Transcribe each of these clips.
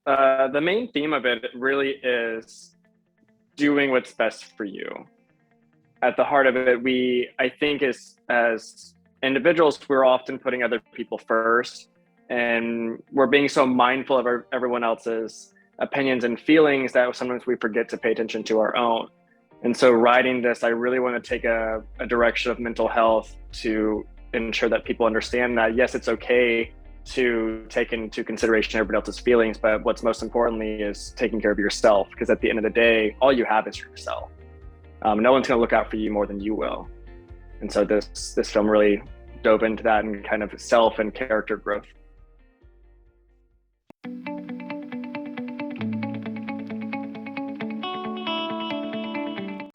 the main theme of it really is doing what's best for you. At the heart of it, I think, as individuals, we're often putting other people first, and we're being so mindful of everyone else's opinions and feelings that sometimes we forget to pay attention to our own. And so writing this, I really want to take a direction of mental health to ensure that people understand that, yes, it's okay to take into consideration everybody else's feelings, but what's most importantly is taking care of yourself, because at the end of the day, all you have is yourself. No one's going to look out for you more than you will. And so this film really dove into that and kind of self and character growth.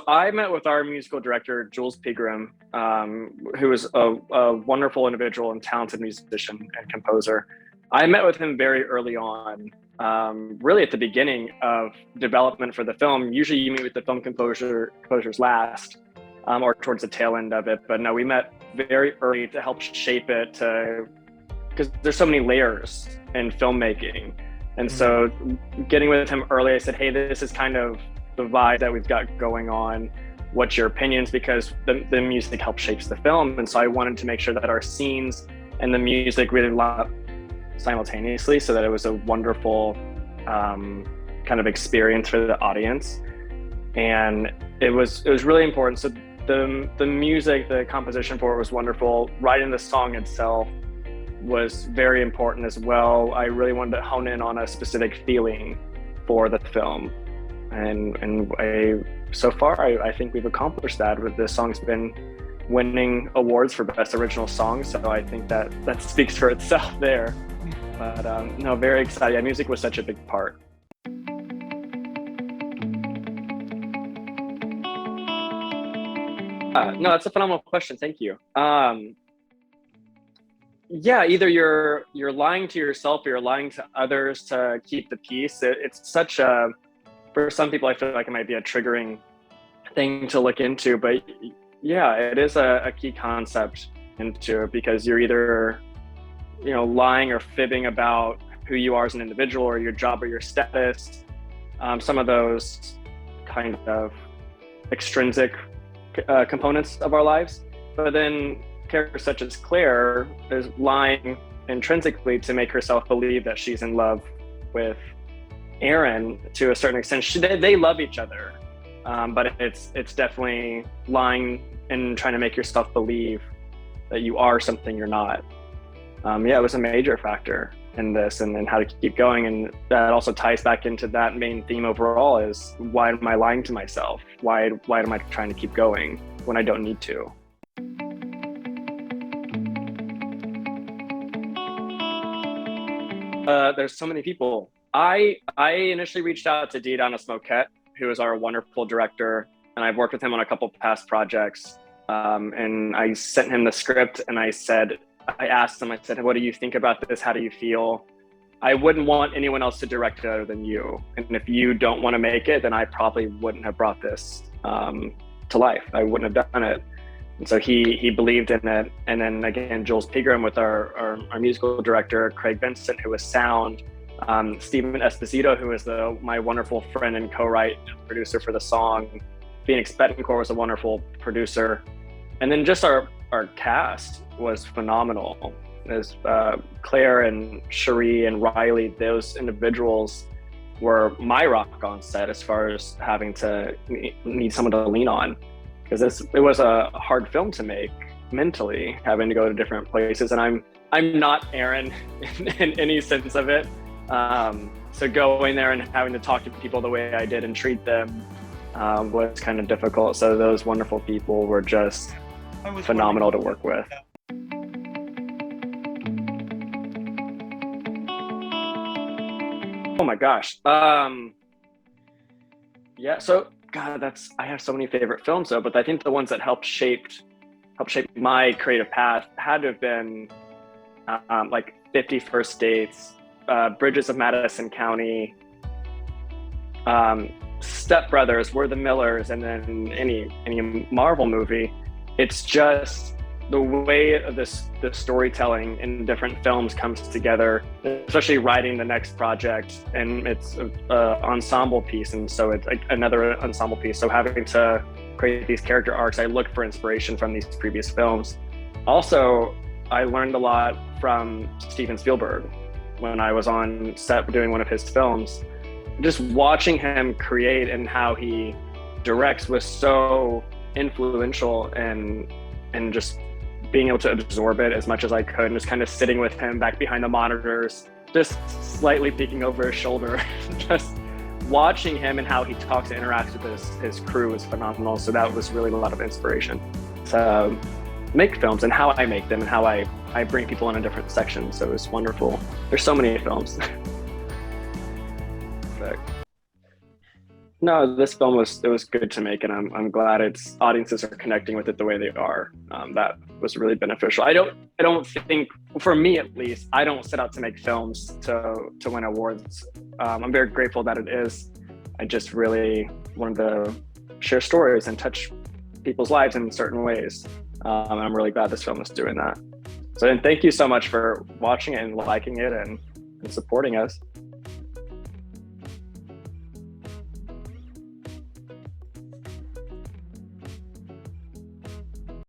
I met with our musical director, Jules Pegram, who is a wonderful individual and talented musician and composer. I met with him very early on, really at the beginning of development for the film. Usually you meet with the film composers last, or towards the tail end of it. But no, we met very early to help shape it, because there's so many layers in filmmaking. And so getting with him early, I said, hey, this is kind of the vibe that we've got going on. What's your opinions? Because the music helps shapes the film. And so I wanted to make sure that our scenes and the music really lined up simultaneously, so that it was a wonderful kind of experience for the audience. And it was really important. So the music, the composition for it was wonderful. Writing the song itself was very important as well. I really wanted to hone in on a specific feeling for the film. And so far, I think we've accomplished that. With the song's been winning awards for Best Original Song, so I think that speaks for itself there. But no, very excited. Yeah, music was such a big part. No, that's a phenomenal question. Thank you. Yeah, either you're lying to yourself or you're lying to others to keep the peace. It's such a, for some people, I feel like it might be a triggering thing to look into, but yeah, it is a key concept into it, because you're either, lying or fibbing about who you are as an individual, or your job or your status. Some of those kind of extrinsic components of our lives. But then characters such as Claire is lying intrinsically to make herself believe that she's in love with Aaron to a certain extent. They love each other, but it's definitely lying and trying to make yourself believe that you are something you're not. Yeah, it was a major factor in this, and how to keep going. And that also ties back into that main theme overall, is why am I lying to myself? Why am I trying to keep going when I don't need to? There's so many people. I initially reached out to Moquette, who is our wonderful director, and I've worked with him on a couple past projects. And I sent him the script, and I asked him, I said, what do you think about this? How do you feel? I wouldn't want anyone else to direct it other than you. And if you don't want to make it, then I probably wouldn't have brought this to life. I wouldn't have done it. And so he believed in it. And then again, Jules Pegram with our musical director, Craig Vincent, who was sound, Stephen Esposito, who is my wonderful friend and co-write producer for the song. Phoenix Betancourt was a wonderful producer. And then just our cast was phenomenal. As Claire and Cheree and Rylie, those individuals were my rock on set as far as having to need someone to lean on, because it was a hard film to make mentally, having to go to different places. And I'm not Aaron in any sense of it. So going there and having to talk to people the way I did and treat them was kind of difficult. So those wonderful people were just phenomenal to work with. Oh my gosh. Yeah, so God, I have so many favorite films though, but I think the ones that helped shape my creative path had to have been like 50 First Dates, Bridges of Madison County, Step Brothers, We're the Millers, and then any Marvel movie. It's just the way of the storytelling in different films comes together, especially writing the next project, and it's an ensemble piece, and so it's like another ensemble piece. So having to create these character arcs, I look for inspiration from these previous films. Also, I learned a lot from Steven Spielberg when I was on set doing one of his films. Just watching him create and how he directs was so influential, and just being able to absorb it as much as I could, and just kind of sitting with him back behind the monitors, just slightly peeking over his shoulder, just watching him and how he talks and interacts with his crew is phenomenal. So that was really a lot of inspiration to make films and how I make them and how I bring people in a different section. So it was wonderful. There's so many films. No, this film was good to make, and I'm glad its audiences are connecting with it the way they are. That was really beneficial. I don't think, for me at least, I don't set out to make films to win awards. I'm very grateful that it is. I just really wanted to share stories and touch people's lives in certain ways. And I'm really glad this film is doing that. So, and thank you so much for watching it and liking it and supporting us.